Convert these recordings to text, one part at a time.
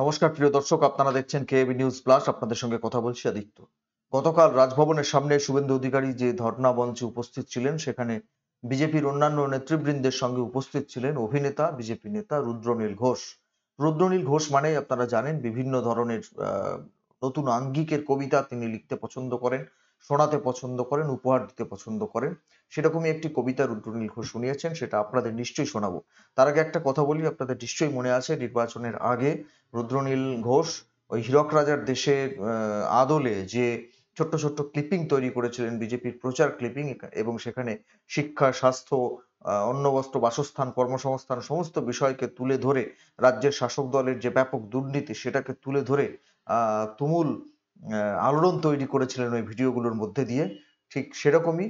নমস্কার প্রিয় দর্শক, আপনারা দেখছেন কেএবি নিউজ প্লাস। আপনাদের সঙ্গে কথা বলছি আদিত্য। গতকাল রাজভবনের সামনে শুভেন্দু অধিকারী যে ধর্ণা মঞ্চে উপস্থিত ছিলেন, সেখানে বিজেপির অন্যান্য নেতৃবৃন্দের সঙ্গে উপস্থিত ছিলেন অভিনেতা বিজেপি নেতা রুদ্রনীল ঘোষ। রুদ্রনীল ঘোষ মানে আপনারা জানেন বিভিন্ন ধরনের নতুন আঙ্গিকের কবিতা তিনি লিখতে পছন্দ করেন, শোনাতে পছন্দ করেন, উপহার দিতে পছন্দ করেন। সেরকমই একটি কবিতা রুদ্রনীল ঘোষ শুনিয়েছেন, সেটা আপনাদের নিশ্চয়ই শোনাবো। তার আগে একটা কথা বলি, আপনাদের নিশ্চয়ই মনে আছে নির্বাচনের আগে রুদ্রনীল ঘোষ ওই হীরক রাজার দেশের আদলে যে ছোট্ট ছোট্ট ক্লিপিং তৈরি করেছিলেন, বিজেপির প্রচার ক্লিপিং, এবং সেখানে শিক্ষা, স্বাস্থ্য, অন্ন, বস্ত্র, বাসস্থান, কর্মসংস্থান সমস্ত বিষয়কে তুলে ধরে রাজ্যের শাসক দলের যে ব্যাপক দুর্নীতি সেটাকে তুলে ধরে তুমুল আলোড়ন তৈরি করেছিলেন ওই ভিডিওগুলোর মধ্যে দিয়ে। ঠিক সেরকমই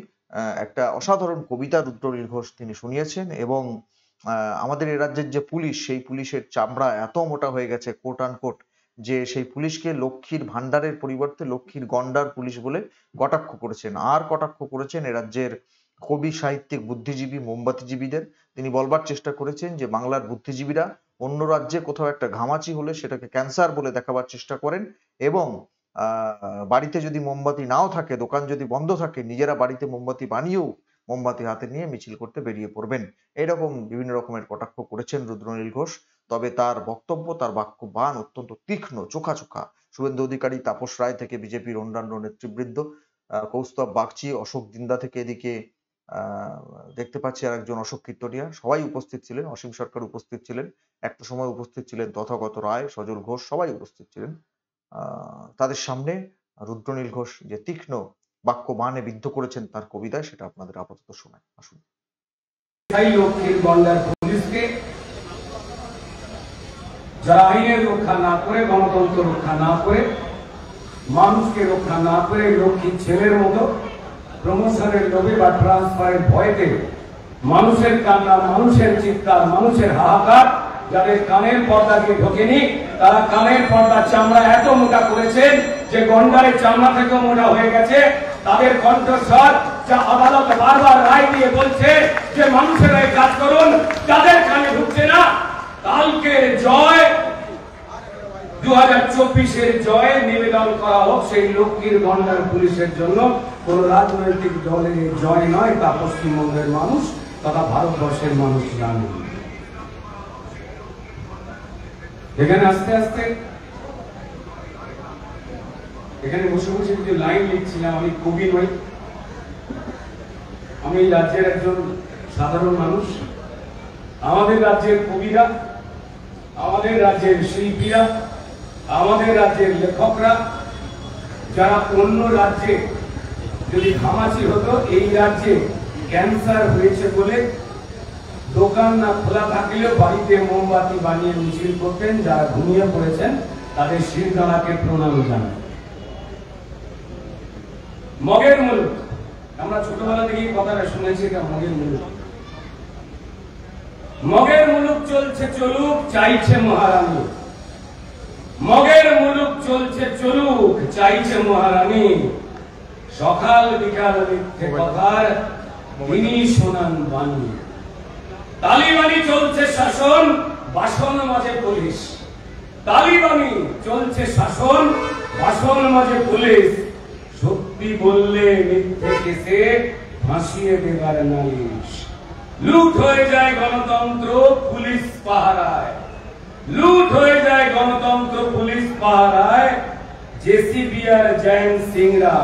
একটা অসাধারণ কবিতা রুদ্রনীল ঘোষ তিনি শুনিয়েছেন। এবং আমাদের এ রাজ্যের যে পুলিশ, সেই পুলিশের চামড়া এত মোটা হয়ে গেছে কোট আনকোট, যে সেই পুলিশকে লক্ষ্মীর ভান্ডারের পরিবর্তে লক্ষ্মীর গন্ডার পুলিশ বলে কটাক্ষ করেছেন। আর কটাক্ষ করেছেন এ রাজ্যের কবি, সাহিত্যিক, বুদ্ধিজীবী, মোমবাতিজীবীদের। তিনি বলবার চেষ্টা করেছেন যে বাংলার বুদ্ধিজীবীরা অন্য রাজ্যে কোথাও একটা ঘামাচি হলে সেটাকে ক্যান্সার বলে দেখাবার চেষ্টা করেন, এবং বাড়িতে যদি মোমবাতি নাও থাকে, দোকান যদি বন্ধ থাকে, নিজেরা বাড়িতে মোমবাতি বানিয়েও মোমবাতি হাতে নিয়ে মিছিল করতে বেরিয়ে পড়বেন। এইরকম বিভিন্ন রকমের কটাক্ষ করেছেন রুদ্রনীল ঘোষ। তবে তার বক্তব্য, তার বাক্যবাণ অত্যন্ত তীক্ষ্ণ, চোখা চোখা। শুভেন্দু অধিকারী, তাপস রায় থেকে বিজেপির অন্যান্য নেতৃবৃন্দ, কৌস্তব বাগচি, অশোক দিন্দা থেকে এদিকে দেখতে পাচ্ছি আর একজন অশোক কীর্তনিয়া, সবাই উপস্থিত ছিলেন। অসীম সরকার উপস্থিত ছিলেন, একটা সময় উপস্থিত ছিলেন তথাগত রায়, সজল ঘোষ, সবাই উপস্থিত ছিলেন। তাদের সামনে রুদ্রনীল ঘোষ যে তীক্ষ্ণ বাক্যবাণে বিদ্ধ করেছেন তার কবিতায়, সেটা আপনাদের আপাতত শোনায়। আসুন। লক্ষ্মীর গন্ডার পুলিশকে, যারা আইনের রক্ষা না করে, গণতন্ত্র রক্ষা না করে, মানুষকে রক্ষা না করে, লক্ষ্মীর ছেলের মতো প্রমোশনের লোভে বা ট্রান্সফারের ভয়েতে মানুষের কান্না, মানুষের চিৎকার, মানুষের হাহাকার, যাদের কানের পর্দা দিয়ে ঢোকেনি, তারা কানের পর্দার চামড়া এত মোটা করেছেন যে গন্ডারের চামড়া থেকেও মোটা হয়ে গেছে। তাদের কণ্ঠস্বর যা আদালত বারবার রায় দিয়ে বলছে যে মানুষের হয়ে কাজ করুন, তাদের কানে ঢুকছে না। কালকের জয়, 2024-এর জয় নিবেদন করা হোক সেই লক্ষ্মীর গন্ডার পুলিশের জন্য। কোন রাজনৈতিক দলের জয় নয়, তা পশ্চিমবঙ্গের মানুষ তথা ভারতবর্ষের মানুষ জানে। এখানে আস্তে আস্তে এখানে বসে বসে কিছু লাইন লিখছিলাম। আমি কবি নই, আমি রাজ্যের একজন সাধারণ মানুষ। আমাদের রাজ্যের কবিরা, আমাদের রাজ্যের শিল্পীরা, আমাদের রাজ্যের লেখকরা, যারা অন্য রাজ্যে যদি ঘামাচি হতো, এই রাজ্যে ক্যান্সার হয়েছে বলে দোকান না খোলা থাকলেও বাড়িতে মোমবাতি বানিয়ে মিছিল করতেন, যারা ঘুমিয়ে পড়েছেন তাদের শিরদাঁড়াকে প্রণাম জানান। মগের মুলুক, আমরা ছোটবেলা থেকেই কথাটা শুনেছি, এটা মগের মুলুক। মগের মুলুক চলছে চলুক, চাইছে মহারানী। মগের মুলুক চলছে চলুক, চাইছে মহারানী। সকাল বিকাল মিথ্যে কথার তিনি শোনান বাণী। তালিবানি চলছে শাসন, বাসন মাঝে পুলিশ। তালিবানি চলছে শাসন, বাসন মাঝে পুলিশ। সত্যি বললে মিথ্যে কেসে ফাঁসিয়ে দেবার নালিশ। লুট হয়ে যায় গণতন্ত্র পুলিশ পাহারায়, লুট হয়ে যায় গণতন্ত্র পুলিশ পাহারায়। জেসিবি আর জয়ন্ত সিংরা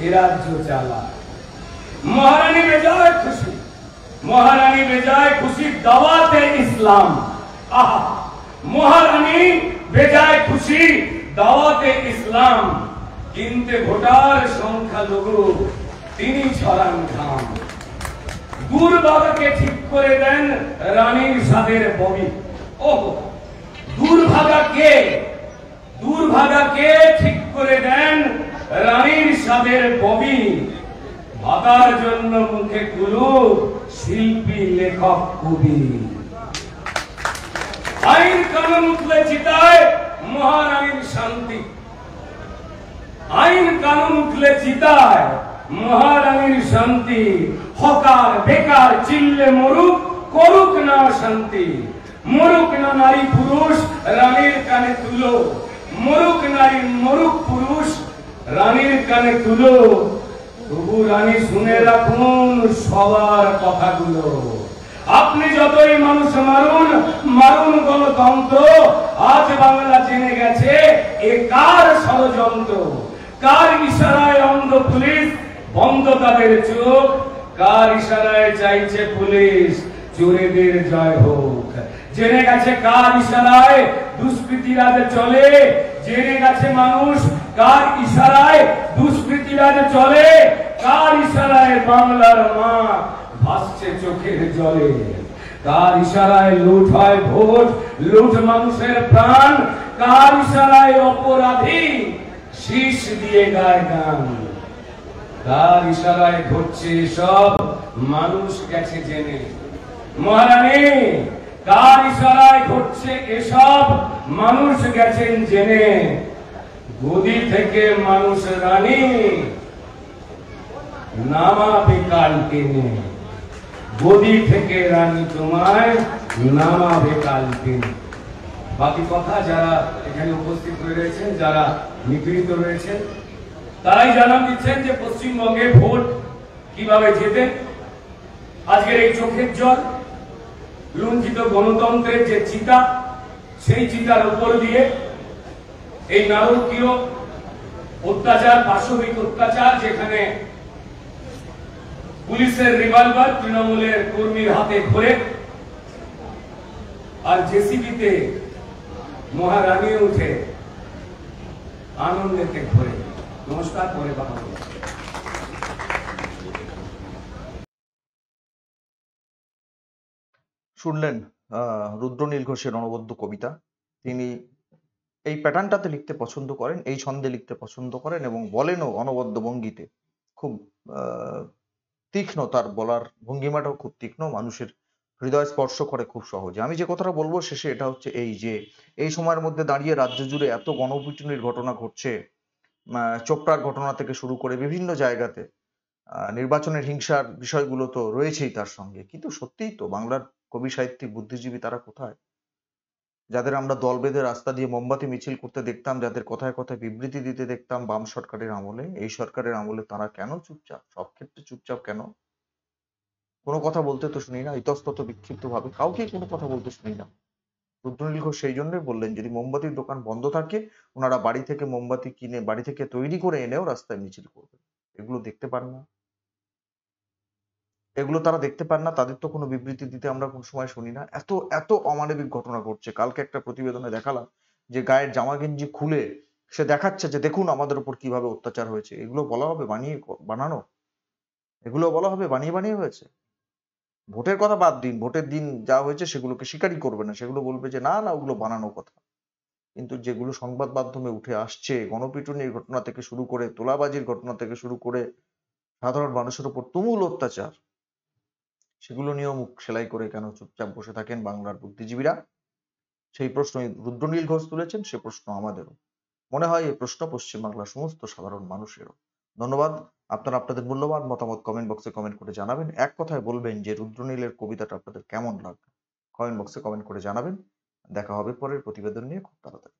এ রাজ্য চালায়। মহারানী বেজায় খুশি, মহারানী বেজায় খুশি দাওয়াতে ইসলাম। আহা, মহারানী বেজায় খুশি দাওয়াতে ইসলাম। কিনতে ভোটার সংখ্যালঘু তিনি ছড়ান ঘাম। দুর্ভাগাকে ঠিক করে দেন রানীর সাদের ববি। ওহ, দুর্ভাগাকে, দুর্ভাগাকে ঠিক করে দেন রানীর সাদের ববি। ভাতার জন্য মুখে কুলু শিল্পী, লেখক, কবি। আইন কানুন উঠলে জিতায় মহারানীর শান্তি। আইন কানুন উঠলে জিতায় মহারানীর শান্তি। হকার বেকার চিল্লে মরুক, করুক না শান্তি। মরুক না নারী পুরুষ রানীর কানে তুলো, মরুক নারী মরুক পুরুষ রানীর কানে তুলো, তবু রানী শুনে রাখুন সবার কথাগুলো। আপনি যতই মানুষ মারুন, মারুন গণতন্ত্র, আজ বাংলা জেনে গেছে এ কার ষড়যন্ত্র। কার ইশারায় অন্ধ পুলিশ বন্ধ তাদের চোখ, কার ইশারায় চাইছে পুলিশ চোরেদের জয় হোক। জেনে গেছে কার ইশারায় দুষ্কৃতিরাজ চলে, জেনে গেছে মানুষ কার ইশারায় দুষ্কৃতিরাজ চলে, কার ইশারায় বাংলার মা ভাসছে চোখের জলে, কার ইশারায় লুট হয় ভোট, লুট মানুষের প্রাণ, কার ইশারায় অপরাধী শীষ দিয়ে গায় গান, কার ইশারায় ঘটছে সব মানুষ গেছে জেনে। মহারানী, কার ইশারায় ঘটছে এসব মানুষ গেছেন জেনে। গদি থেকে মানুষ রানী নামাবে কাল টেনে, গদি থেকে রানী তোমায় নামাবে কাল টেনে। বাকি কথা যারা এখানে উপস্থিত হয়ে রয়েছেন, যারা নিপীড়িত রয়েছেন, তারাই জানান দিচ্ছেন যে পশ্চিমবঙ্গে ভোট কিভাবে জেতে। আজকের এই চোখের জল, লুণ্ঠিত গণতন্ত্রের যে চিতা, সেই চিতার উপর দিয়ে এই নারকীয় অত্যাচার, পাশবিক অত্যাচার, যেখানে পুলিশের রিভলভার তৃণমূলের কর্মীর হাতে ঘোরে আর জেসিবিতে মহারানী উঠে আনন্দেতে ঘোরে। নমস্কার, পরে কথা বলবো। শুনলেন রুদ্রনীল ঘোষের অনবদ্য কবিতা। তিনি এই প্যাটার্নটাতে লিখতে পছন্দ করেন, এই ছন্দে লিখতে পছন্দ করেন এবং বলেনও অনবদ্য ভঙ্গিতে। খুব তীক্ষ্ণ, তার বলার ভঙ্গিমাটাও খুব তীক্ষ্ণ, মানুষের হৃদয় স্পর্শ করে খুব সহজে। আমি যে কথাটা বলবো শেষে এটা হচ্ছে এই যে এই সময়ের মধ্যে দাঁড়িয়ে রাজ্য জুড়ে এত গণপিটুনির ঘটনা ঘটছে, চোপড়ার ঘটনা থেকে শুরু করে বিভিন্ন জায়গাতে নির্বাচনের হিংসার বিষয়গুলো তো রয়েছেই তার সঙ্গে, কিন্তু সত্যিই তো বাংলার কবি সাহিত্যিক বুদ্ধিজীবী তারা কোথায়? যাদের আমরা দল বেঁধে রাস্তা দিয়ে মোমবাতি মিছিল করতে দেখতাম, যাদের কথায় কথায় বিবৃতি দিতে দেখতাম বাম সরকারের আমলে, এই সরকারের আমলে তারা কেন চুপচাপ? সব ক্ষেত্রে চুপচাপ কেন? কোনো কথা বলতে তো শুনি না, ইতস্তত বিক্ষিপ্ত ভাবে কাউকেই কোনো কথা বলতে শুনি না। রুদ্রনীল ঘোষ সেই জন্যই বললেন যদি মোমবাতির দোকান বন্ধ থাকে ওনারা বাড়ি থেকে মোমবাতি কিনে, বাড়ি থেকে তৈরি করে এনেও রাস্তায় মিছিল করবেন। এগুলো দেখতে পান না? এগুলো তারা দেখতে পান না? তাদের তো কোনো বিবৃতি দিতে আমরা কোন সময় শুনি না। এত এত অমানবিক ঘটনা ঘটছে। কালকে একটা প্রতিবেদনে দেখালাম যে গায়ের জামা গেঞ্জি খুলে সে দেখাচ্ছে যে দেখুন আমাদের উপর কিভাবে অত্যাচার হয়েছে। এগুলো বলা হবে বানানো? এগুলো বলা হবে বানিয়ে হয়েছে? ভোটের কথা বাদ দিন, ভোটের দিন যা হয়েছে সেগুলোকে স্বীকারই করবে না, সেগুলো বলবে যে না ওগুলো বানানো কথা। কিন্তু যেগুলো সংবাদ মাধ্যমে উঠে আসছে, গণপিটুনির ঘটনা থেকে শুরু করে, তোলাবাজির ঘটনা থেকে শুরু করে সাধারণ মানুষের উপর তুমুল অত্যাচার, সেগুলো নিয়েও মুখ সেলাই করে কেন চুপচাপ বসে থাকেন বাংলার বুদ্ধিজীবীরা? সেই প্রশ্নই রুদ্রনীল ঘোষ তুলেছেন, সে প্রশ্ন আমাদেরও। মনে হয় এই প্রশ্ন পশ্চিমবাংলার সমস্ত সাধারণ মানুষেরও। ধন্যবাদ। আপনারা আপনাদের মূল্যবান মতামত কমেন্ট বক্সে কমেন্ট করে জানাবেন। এক কথায় বলবেন যে রুদ্রনীলের কবিতাটা আপনাদের কেমন লাগবে, কমেন্ট বক্সে কমেন্ট করে জানাবেন। দেখা হবে পরের প্রতিবেদন নিয়ে খুব তাড়াতাড়ি।